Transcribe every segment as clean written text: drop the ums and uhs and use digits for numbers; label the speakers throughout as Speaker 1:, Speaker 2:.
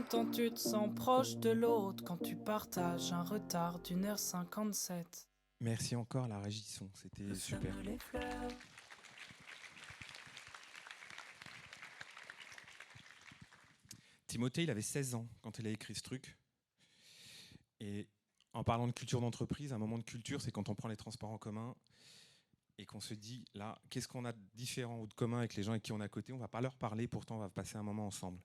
Speaker 1: temps tu te sens proche de l'autre quand tu partages un retard d'1h57.
Speaker 2: Merci encore la régie son, c'était super.
Speaker 1: Les fleurs.
Speaker 2: Timothée, il avait 16 ans quand il a écrit ce truc. Et en parlant de culture d'entreprise, un moment de culture, c'est quand on prend les transports en commun et qu'on se dit, là, qu'est-ce qu'on a de différent ou de commun avec les gens avec qui on est à côté? On ne va pas leur parler, pourtant on va passer un moment ensemble.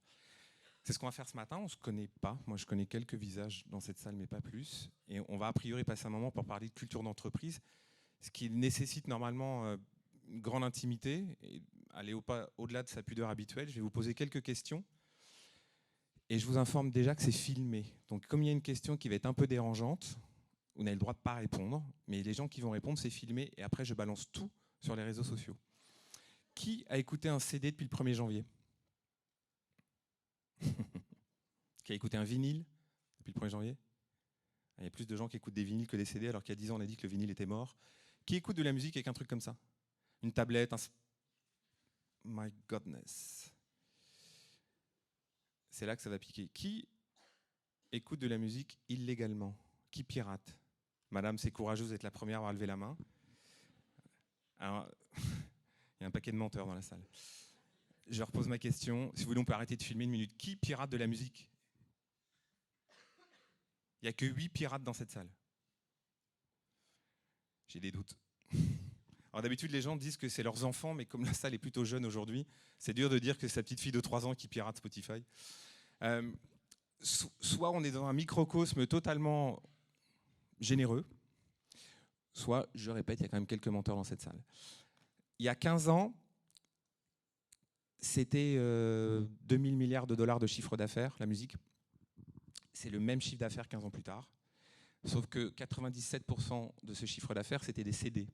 Speaker 2: C'est ce qu'on va faire ce matin, on ne se connaît pas. Moi, je connais quelques visages dans cette salle, mais pas plus. Et on va a priori passer un moment pour parler de culture d'entreprise, ce qui nécessite normalement une grande intimité et aller au-delà de sa pudeur habituelle. Je vais vous poser quelques questions. Et je vous informe déjà que c'est filmé. Donc comme il y a une question qui va être un peu dérangeante, vous n'avez le droit de ne pas répondre, mais les gens qui vont répondre, c'est filmé, et après je balance tout sur les réseaux sociaux. Qui a écouté un CD depuis le 1er janvier? Qui a écouté un vinyle depuis le 1er janvier? Il y a plus de gens qui écoutent des vinyles que des CD, alors qu'il y a 10 ans on a dit que le vinyle était mort. Qui écoute de la musique avec un truc comme ça? Une tablette, My goodness. C'est là que ça va piquer. Qui écoute de la musique illégalement? Qui pirate? Madame, c'est courageux, vous êtes la première à avoir levé la main. Alors, il y a un paquet de menteurs dans la salle. Je repose ma question. Si vous voulez, on peut arrêter de filmer une minute. Qui pirate de la musique? Il n'y a que 8 pirates dans cette salle. J'ai des doutes. Alors d'habitude, les gens disent que c'est leurs enfants, mais comme la salle est plutôt jeune aujourd'hui, c'est dur de dire que c'est sa petite fille de 3 ans qui pirate Spotify. Soit on est dans un microcosme totalement généreux, soit, je répète, il y a quand même quelques menteurs dans cette salle. Il y a 15 ans, c'était 2000 milliards de dollars de chiffre d'affaires, la musique. C'est le même chiffre d'affaires 15 ans plus tard. Sauf que 97% de ce chiffre d'affaires, c'était des CD.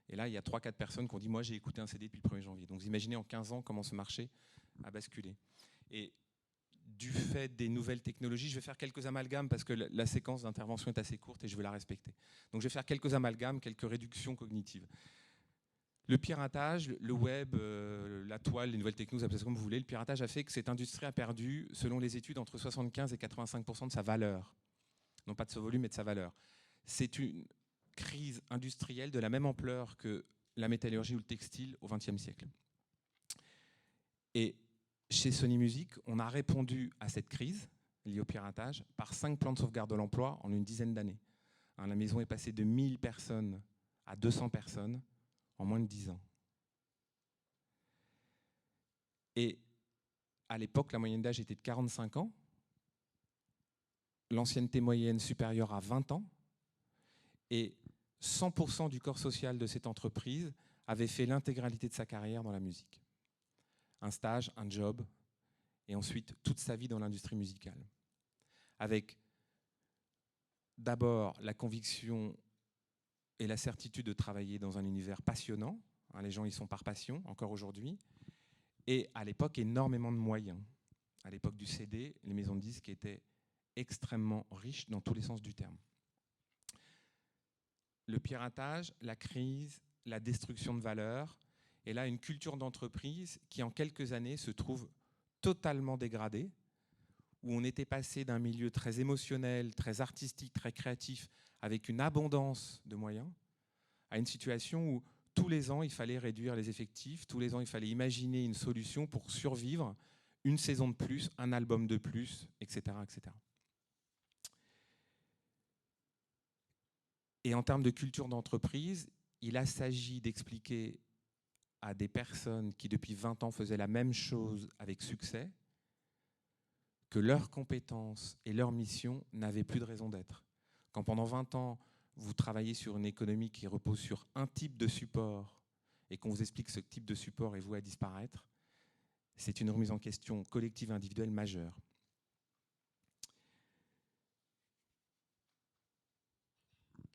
Speaker 2: Et là, il y a 3-4 personnes qui ont dit « Moi, j'ai écouté un CD depuis le 1er janvier ». Donc vous imaginez en 15 ans comment ce marché a basculé. Et du fait des nouvelles technologies, je vais faire quelques amalgames parce que la séquence d'intervention est assez courte et je veux la respecter. Donc je vais faire quelques amalgames, quelques réductions cognitives. Le piratage, le web, la toile, les nouvelles technos, appelez ça comme vous voulez, le piratage a fait que cette industrie a perdu, selon les études, entre 75 et 85% de sa valeur. Non pas de ce volume, mais de sa valeur. C'est une crise industrielle de la même ampleur que la métallurgie ou le textile au XXe siècle. Et chez Sony Music, on a répondu à cette crise liée au piratage par 5 plans de sauvegarde de l'emploi en une dizaine d'années. La maison est passée de 1000 personnes à 200 personnes en moins de 10 ans. Et à l'époque, la moyenne d'âge était de 45 ans, l'ancienneté moyenne supérieure à 20 ans, et 100% du corps social de cette entreprise avait fait l'intégralité de sa carrière dans la musique. Un stage, un job, et ensuite toute sa vie dans l'industrie musicale. Avec d'abord la conviction et la certitude de travailler dans un univers passionnant, les gens y sont par passion, encore aujourd'hui, et à l'époque énormément de moyens. À l'époque du CD, les maisons de disques étaient extrêmement riches dans tous les sens du terme. Le piratage, la crise, la destruction de valeurs, et là une culture d'entreprise qui en quelques années se trouve totalement dégradée, où on était passé d'un milieu très émotionnel, très artistique, très créatif, avec une abondance de moyens, à une situation où tous les ans il fallait réduire les effectifs, tous les ans il fallait imaginer une solution pour survivre, une saison de plus, un album de plus, etc., etc. Et en termes de culture d'entreprise, il a s'agi d'expliquer à des personnes qui depuis 20 ans faisaient la même chose avec succès que leurs compétences et leur mission n'avaient plus de raison d'être. Quand pendant 20 ans, vous travaillez sur une économie qui repose sur un type de support et qu'on vous explique que ce type de support est voué à disparaître, c'est une remise en question collective et individuelle majeure.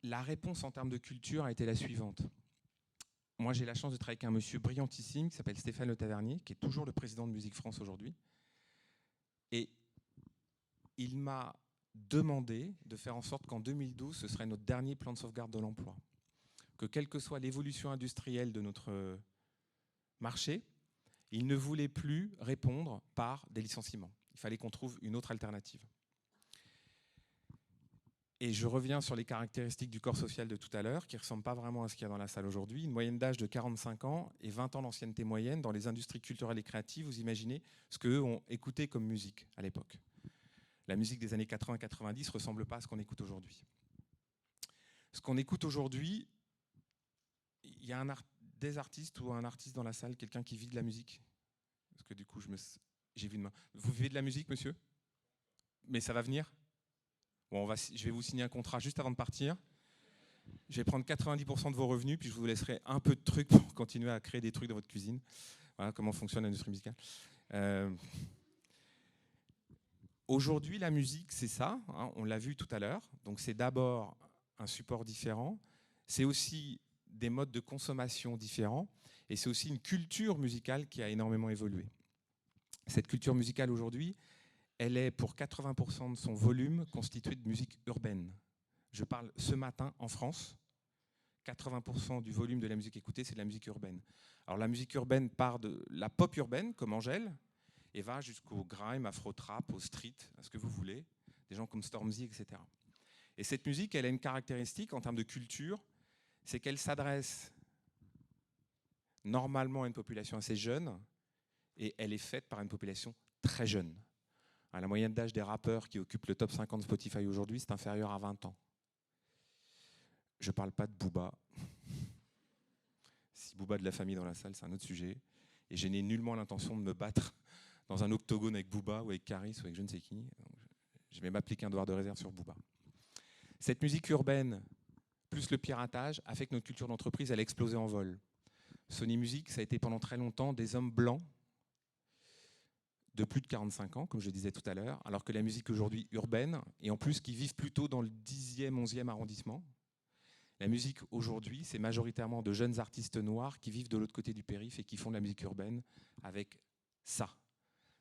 Speaker 2: La réponse en termes de culture a été la suivante. Moi, j'ai la chance de travailler avec un monsieur brillantissime qui s'appelle Stéphane Le Tavernier, qui est toujours le président de Musique France aujourd'hui. Et il m'a demandé de faire en sorte qu'en 2012, ce serait notre dernier plan de sauvegarde de l'emploi. Que quelle que soit l'évolution industrielle de notre marché, il ne voulait plus répondre par des licenciements. Il fallait qu'on trouve une autre alternative. Et je reviens sur les caractéristiques du corps social de tout à l'heure, qui ne ressemblent pas vraiment à ce qu'il y a dans la salle aujourd'hui. Une moyenne d'âge de 45 ans et 20 ans d'ancienneté moyenne dans les industries culturelles et créatives. Vous imaginez ce qu'eux ont écouté comme musique à l'époque. La musique des années 80-90 ne ressemble pas à ce qu'on écoute aujourd'hui. Ce qu'on écoute aujourd'hui, il y a des artistes ou un artiste dans la salle, quelqu'un qui vit de la musique? Parce que du coup, j'ai vu une main. Vous vivez de la musique, monsieur? Mais ça va venir? Bon, je vais vous signer un contrat juste avant de partir. Je vais prendre 90% de vos revenus, puis je vous laisserai un peu de trucs pour continuer à créer des trucs dans votre cuisine. Voilà comment fonctionne l'industrie musicale. Aujourd'hui, la musique, c'est ça, hein, on l'a vu tout à l'heure. Donc c'est d'abord un support différent, c'est aussi des modes de consommation différents, et c'est aussi une culture musicale qui a énormément évolué. Cette culture musicale aujourd'hui, elle est pour 80% de son volume constituée de musique urbaine. Je parle ce matin en France, 80% du volume de la musique écoutée, c'est de la musique urbaine. Alors la musique urbaine part de la pop urbaine, comme Angèle, et va jusqu'au grime, afro-trap, au street, à ce que vous voulez, des gens comme Stormzy, etc. Et cette musique, elle a une caractéristique en termes de culture, c'est qu'elle s'adresse normalement à une population assez jeune, et elle est faite par une population très jeune. La moyenne d'âge des rappeurs qui occupent le top 50 Spotify aujourd'hui, c'est inférieur à 20 ans. Je ne parle pas de Booba. Si Booba a de la famille dans la salle, c'est un autre sujet. Et je n'ai nullement l'intention de me battre dans un octogone avec Booba ou avec Caris ou avec je ne sais qui. Je vais m'appliquer un devoir de réserve sur Booba. Cette musique urbaine, plus le piratage, a fait que notre culture d'entreprise, elle a explosé en vol. Sony Music, ça a été pendant très longtemps des hommes blancs de plus de 45 ans, comme je disais tout à l'heure, alors que la musique aujourd'hui urbaine, et en plus qui vivent plutôt dans le 10e, 11e arrondissement, la musique aujourd'hui, c'est majoritairement de jeunes artistes noirs qui vivent de l'autre côté du périph' et qui font de la musique urbaine avec ça.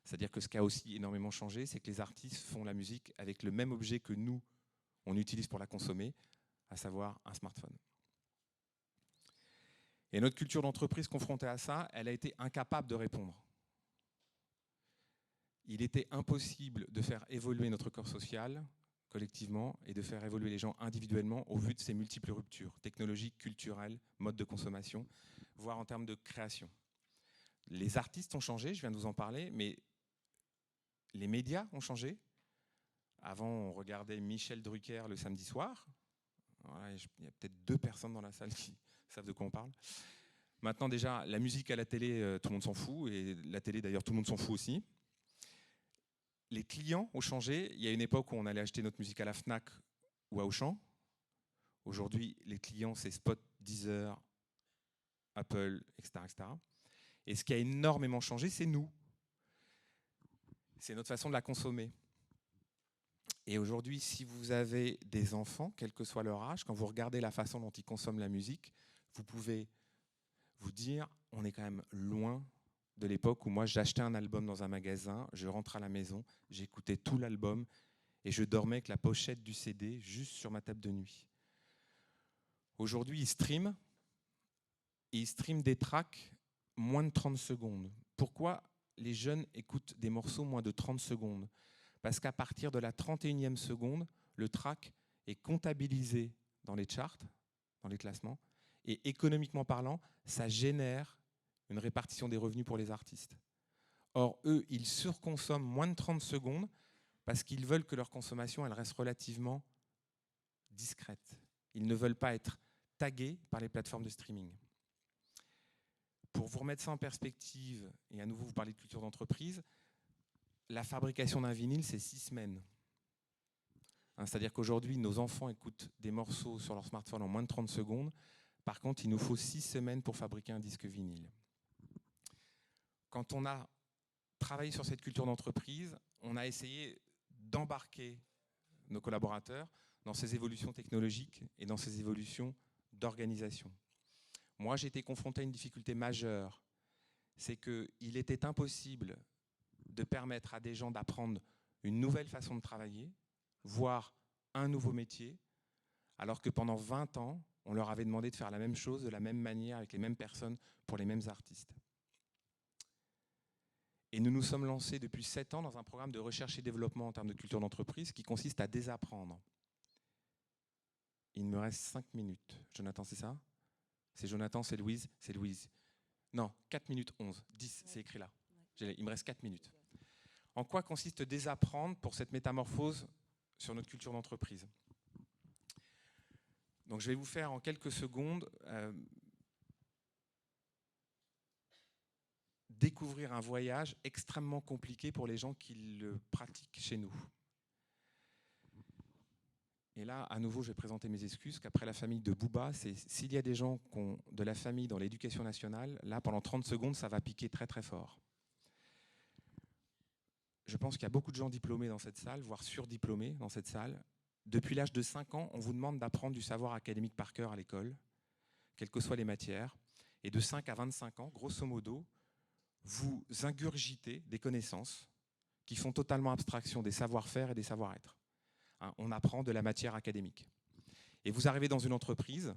Speaker 2: C'est-à-dire que ce qui a aussi énormément changé, c'est que les artistes font la musique avec le même objet que nous, on utilise pour la consommer, à savoir un smartphone. Et notre culture d'entreprise confrontée à ça, elle a été incapable de répondre. Il était impossible de faire évoluer notre corps social collectivement et de faire évoluer les gens individuellement au vu de ces multiples ruptures technologiques, culturelles, modes de consommation, voire en termes de création. Les artistes ont changé, je viens de vous en parler, mais les médias ont changé. Avant, on regardait Michel Drucker le samedi soir. Voilà, il y a peut-être 2 personnes dans la salle qui savent de quoi on parle. Maintenant, déjà, la musique à la télé, tout le monde s'en fout, et la télé, d'ailleurs, tout le monde s'en fout aussi. Les clients ont changé. Il y a une époque où on allait acheter notre musique à la Fnac ou à Auchan. Aujourd'hui, les clients, c'est Spot, Deezer, Apple, etc., etc. Et ce qui a énormément changé, c'est nous. C'est notre façon de la consommer. Et aujourd'hui, si vous avez des enfants, quel que soit leur âge, quand vous regardez la façon dont ils consomment la musique, vous pouvez vous dire, on est quand même loin de l'époque où moi j'achetais un album dans un magasin, je rentre à la maison, j'écoutais tout l'album et je dormais avec la pochette du CD juste sur ma table de nuit. Aujourd'hui, ils streament des tracks moins de 30 secondes. Pourquoi les jeunes écoutent des morceaux moins de 30 secondes? Parce qu'à partir de la 31e seconde, le track est comptabilisé dans les charts, dans les classements, et économiquement parlant, ça génère une répartition des revenus pour les artistes. Or, eux, ils surconsomment moins de 30 secondes parce qu'ils veulent que leur consommation elle reste relativement discrète. Ils ne veulent pas être tagués par les plateformes de streaming. Pour vous remettre ça en perspective, et à nouveau vous parlez de culture d'entreprise, la fabrication d'un vinyle, c'est 6 semaines. C'est-à-dire qu'aujourd'hui, nos enfants écoutent des morceaux sur leur smartphone en moins de 30 secondes. Par contre, il nous faut 6 semaines pour fabriquer un disque vinyle. Quand on a travaillé sur cette culture d'entreprise, on a essayé d'embarquer nos collaborateurs dans ces évolutions technologiques et dans ces évolutions d'organisation. Moi, j'ai été confronté à une difficulté majeure, c'est qu'il était impossible de permettre à des gens d'apprendre une nouvelle façon de travailler, voire un nouveau métier, alors que pendant 20 ans, on leur avait demandé de faire la même chose, de la même manière, avec les mêmes personnes, pour les mêmes artistes. Et nous nous sommes lancés depuis 7 ans dans un programme de recherche et développement en termes de culture d'entreprise qui consiste à désapprendre. Il me reste 5 minutes. Jonathan, c'est ça? C'est Jonathan, c'est Louise, c'est Louise. Non, 4 minutes 11, 10, c'est écrit là. Il me reste 4 minutes. En quoi consiste désapprendre pour cette métamorphose sur notre culture d'entreprise? Donc je vais vous faire en quelques secondes découvrir un voyage extrêmement compliqué pour les gens qui le pratiquent chez nous. Et là, à nouveau, je vais présenter mes excuses, qu'après la famille de Bouba, s'il y a des gens qui ont de la famille dans l'éducation nationale, là, pendant 30 secondes, ça va piquer très très fort. Je pense qu'il y a beaucoup de gens diplômés dans cette salle, voire surdiplômés dans cette salle. Depuis l'âge de 5 ans, on vous demande d'apprendre du savoir académique par cœur à l'école, quelles que soient les matières. Et de 5 à 25 ans, grosso modo, vous ingurgitez des connaissances qui font totalement abstraction des savoir-faire et des savoir-être. On apprend de la matière académique. Et vous arrivez dans une entreprise,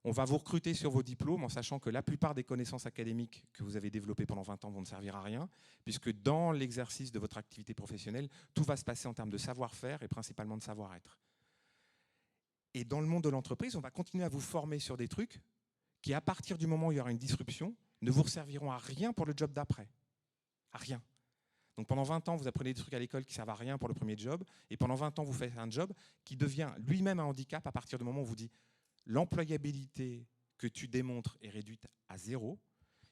Speaker 2: on va vous recruter sur vos diplômes en sachant que la plupart des connaissances académiques que vous avez développées pendant 20 ans vont ne servir à rien, puisque dans l'exercice de votre activité professionnelle, tout va se passer en termes de savoir-faire et principalement de savoir-être. Et dans le monde de l'entreprise, on va continuer à vous former sur des trucs qui, à partir du moment où il y aura une disruption, ne vous serviront à rien pour le job d'après. À rien. Donc pendant 20 ans, vous apprenez des trucs à l'école qui ne servent à rien pour le premier job, et pendant 20 ans, vous faites un job qui devient lui-même un handicap à partir du moment où on vous dit l'employabilité que tu démontres est réduite à 0,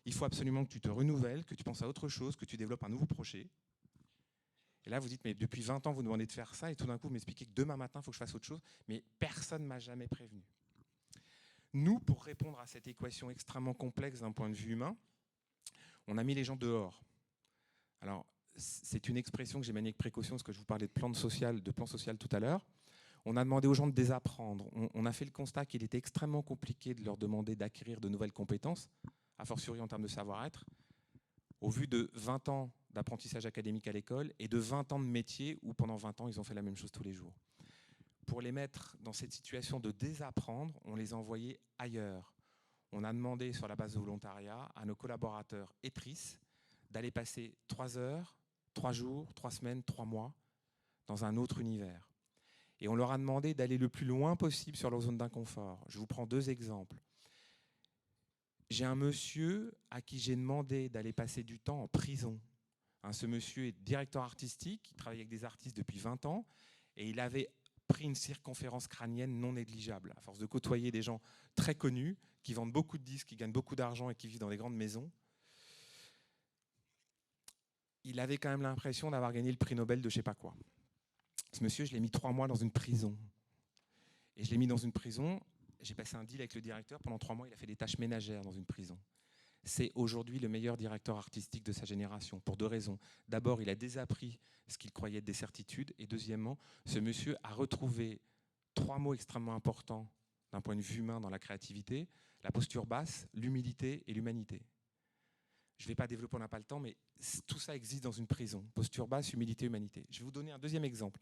Speaker 2: il faut absolument que tu te renouvelles, que tu penses à autre chose, que tu développes un nouveau projet. Et là, vous dites, mais depuis 20 ans, vous demandez de faire ça, et tout d'un coup, vous m'expliquez que demain matin, il faut que je fasse autre chose, mais personne ne m'a jamais prévenu. Nous, pour répondre à cette équation extrêmement complexe d'un point de vue humain, on a mis les gens dehors. Alors, c'est une expression que j'ai maniée avec précaution, parce que je vous parlais de plan social tout à l'heure. On a demandé aux gens de désapprendre. On a fait le constat qu'il était extrêmement compliqué de leur demander d'acquérir de nouvelles compétences, a fortiori en termes de savoir-être, au vu de 20 ans d'apprentissage académique à l'école et de 20 ans de métier où pendant 20 ans, ils ont fait la même chose tous les jours. Pour les mettre dans cette situation de désapprendre, on les a envoyés ailleurs. On a demandé, sur la base de volontariat, à nos collaborateurs ETRIS d'aller passer 3 heures, 3 jours, 3 semaines, 3 mois dans un autre univers. Et on leur a demandé d'aller le plus loin possible sur leur zone d'inconfort. Je vous prends 2 exemples. J'ai un monsieur à qui j'ai demandé d'aller passer du temps en prison. Ce monsieur est directeur artistique, il travaille avec des artistes depuis 20 ans, et il avait pris une circonférence crânienne non négligeable, à force de côtoyer des gens très connus, qui vendent beaucoup de disques, qui gagnent beaucoup d'argent et qui vivent dans des grandes maisons. Il avait quand même l'impression d'avoir gagné le prix Nobel de je ne sais pas quoi. Ce monsieur, je l'ai mis 3 mois dans une prison. Et je l'ai mis dans une prison, j'ai passé un deal avec le directeur, pendant 3 mois, il a fait des tâches ménagères dans une prison. C'est aujourd'hui le meilleur directeur artistique de sa génération, pour 2 raisons. D'abord, il a désappris ce qu'il croyait être des certitudes, et deuxièmement, ce monsieur a retrouvé 3 mots extrêmement importants d'un point de vue humain dans la créativité, la posture basse, l'humilité et l'humanité. Je ne vais pas développer, on n'a pas le temps, mais tout ça existe dans une prison. Posture basse, humilité, humanité. Je vais vous donner un deuxième exemple.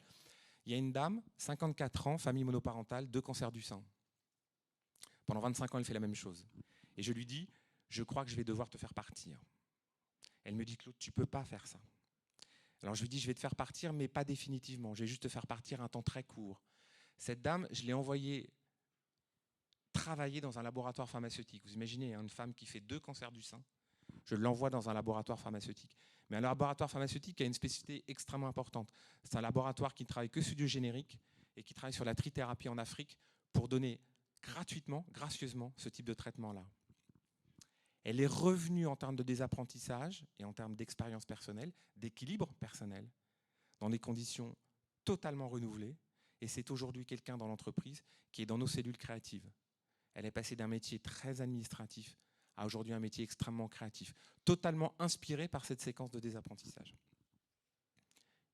Speaker 2: Il y a une dame, 54 ans, famille monoparentale, 2 cancers du sein. Pendant 25 ans, elle fait la même chose. Et je lui dis, je crois que je vais devoir te faire partir. Elle me dit, Claude, tu ne peux pas faire ça. Alors je lui dis, je vais te faire partir, mais pas définitivement. Je vais juste te faire partir un temps très court. Cette dame, je l'ai envoyée travailler dans un laboratoire pharmaceutique. Vous imaginez, une femme qui fait 2 cancers du sein, je l'envoie dans un laboratoire pharmaceutique. Mais un laboratoire pharmaceutique a une spécificité extrêmement importante. C'est un laboratoire qui ne travaille que sur du générique et qui travaille sur la trithérapie en Afrique pour donner gratuitement, gracieusement, ce type de traitement-là. Elle est revenue en termes de désapprentissage et en termes d'expérience personnelle, d'équilibre personnel, dans des conditions totalement renouvelées. Et c'est aujourd'hui quelqu'un dans l'entreprise qui est dans nos cellules créatives. Elle est passée d'un métier très administratif à aujourd'hui un métier extrêmement créatif, totalement inspiré par cette séquence de désapprentissage.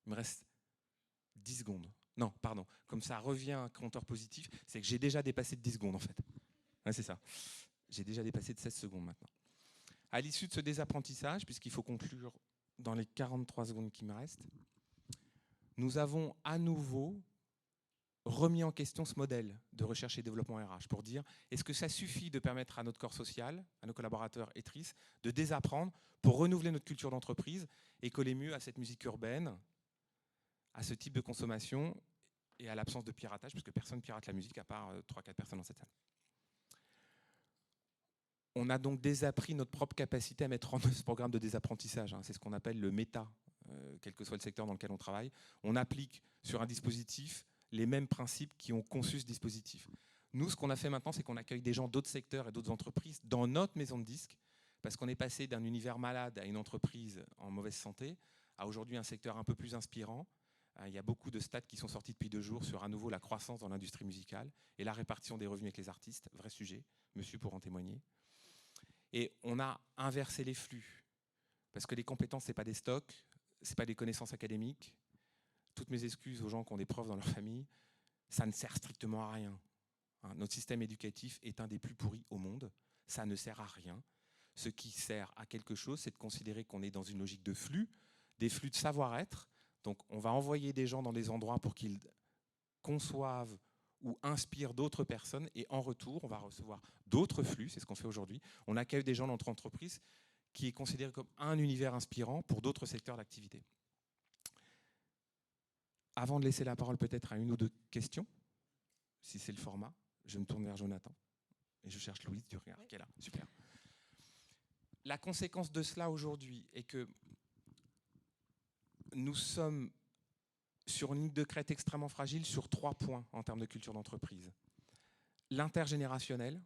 Speaker 2: Il me reste 10 secondes. Non, pardon. Comme ça revient un compteur positif, c'est que j'ai déjà dépassé de 10 secondes en fait. Ouais, c'est ça. J'ai déjà dépassé de 16 secondes maintenant. À l'issue de ce désapprentissage, puisqu'il faut conclure dans les 43 secondes qui me restent, nous avons à nouveau remis en question ce modèle de recherche et développement RH pour dire est-ce que ça suffit de permettre à notre corps social, à nos collaborateurs et trices, de désapprendre pour renouveler notre culture d'entreprise et coller mieux à cette musique urbaine, à ce type de consommation et à l'absence de piratage, puisque personne ne pirate la musique à part 3-4 personnes dans cette salle. On a donc désappris notre propre capacité à mettre en œuvre ce programme de désapprentissage. C'est ce qu'on appelle le méta, quel que soit le secteur dans lequel on travaille. On applique sur un dispositif les mêmes principes qui ont conçu ce dispositif. Nous, ce qu'on a fait maintenant, c'est qu'on accueille des gens d'autres secteurs et d'autres entreprises dans notre maison de disques, parce qu'on est passé d'un univers malade à une entreprise en mauvaise santé, à aujourd'hui un secteur un peu plus inspirant. Il y a beaucoup de stats qui sont sortis depuis 2 jours sur à nouveau la croissance dans l'industrie musicale et la répartition des revenus avec les artistes, vrai sujet, monsieur pour en témoigner. Et on a inversé les flux, parce que les compétences, ce n'est pas des stocks, ce n'est pas des connaissances académiques. Toutes mes excuses aux gens qui ont des profs dans leur famille, ça ne sert strictement à rien. Notre système éducatif est un des plus pourris au monde, ça ne sert à rien. Ce qui sert à quelque chose, c'est de considérer qu'on est dans une logique de flux, des flux de savoir-être. Donc on va envoyer des gens dans des endroits pour qu'ils conçoivent ou inspirent d'autres personnes, et en retour, on va recevoir d'autres flux, c'est ce qu'on fait aujourd'hui. On accueille des gens dans notre entreprise qui est considéré comme un univers inspirant pour d'autres secteurs d'activité. Avant de laisser la parole peut-être à une ou deux questions, si c'est le format, je me tourne vers Jonathan et je cherche Louise du regard qui est là. Super. La conséquence de cela aujourd'hui est que nous sommes sur une ligne de crête extrêmement fragile sur 3 points en termes de culture d'entreprise. L'intergénérationnel.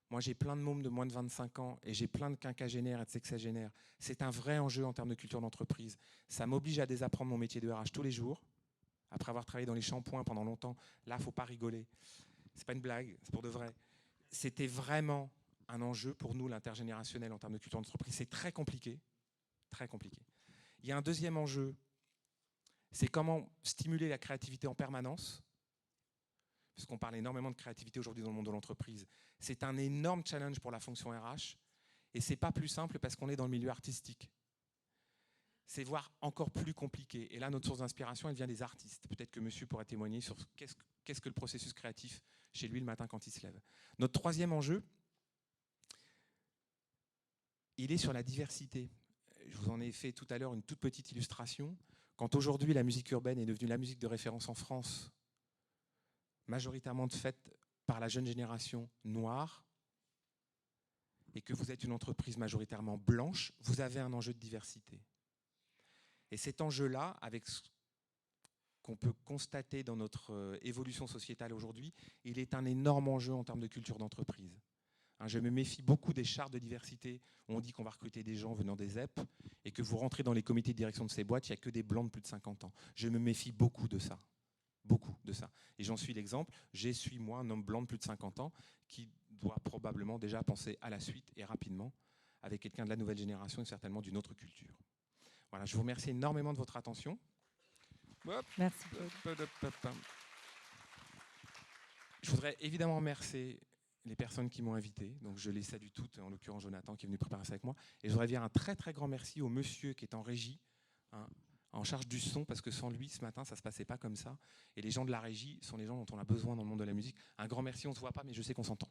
Speaker 2: Moi, j'ai plein de mômes de moins de 25 ans et j'ai plein de quinquagénaires et de sexagénaires. C'est un vrai enjeu en termes de culture d'entreprise. Ça m'oblige à désapprendre mon métier de RH tous les jours. Après avoir travaillé dans les shampoings pendant longtemps, là, il ne faut pas rigoler. C'est pas une blague, c'est pour de vrai. C'était vraiment un enjeu pour nous, l'intergénérationnel en termes de culture d'entreprise. C'est très compliqué, très compliqué. Il y a un deuxième enjeu, c'est comment stimuler la créativité en permanence. Puisqu'on parle énormément de créativité aujourd'hui dans le monde de l'entreprise. C'est un énorme challenge pour la fonction RH, et ce n'est pas plus simple parce qu'on est dans le milieu artistique. C'est voire encore plus compliqué. Et là, notre source d'inspiration, elle vient des artistes. Peut-être que monsieur pourra témoigner sur qu'est-ce que le processus créatif chez lui le matin quand il se lève. Notre troisième enjeu, il est sur la diversité. Je vous en ai fait tout à l'heure une toute petite illustration. Quand aujourd'hui la musique urbaine est devenue la musique de référence en France, majoritairement faite par la jeune génération noire, et que vous êtes une entreprise majoritairement blanche, vous avez un enjeu de diversité. Et cet enjeu-là, avec ce qu'on peut constater dans notre évolution sociétale aujourd'hui, il est un énorme enjeu en termes de culture d'entreprise. Je me méfie beaucoup des chartes de diversité où on dit qu'on va recruter des gens venant des ZEP et que vous rentrez dans les comités de direction de ces boîtes, il n'y a que des blancs de plus de 50 ans. Je me méfie beaucoup de ça. Beaucoup de ça. Et j'en suis l'exemple. Je suis, moi, un homme blanc de plus de 50 ans qui doit probablement déjà penser à la suite et rapidement avec quelqu'un de la nouvelle génération et certainement d'une autre culture. Voilà, je vous remercie énormément de votre attention.
Speaker 3: Merci.
Speaker 2: Je voudrais évidemment remercier les personnes qui m'ont invité. Donc je les salue toutes, en l'occurrence Jonathan qui est venu préparer ça avec moi. Et je voudrais dire un très très grand merci au monsieur qui est en régie, en charge du son, parce que sans lui, ce matin, ça ne se passait pas comme ça. Et les gens de la régie sont les gens dont on a besoin dans le monde de la musique. Un grand merci, on ne se voit pas, mais je sais qu'on s'entend.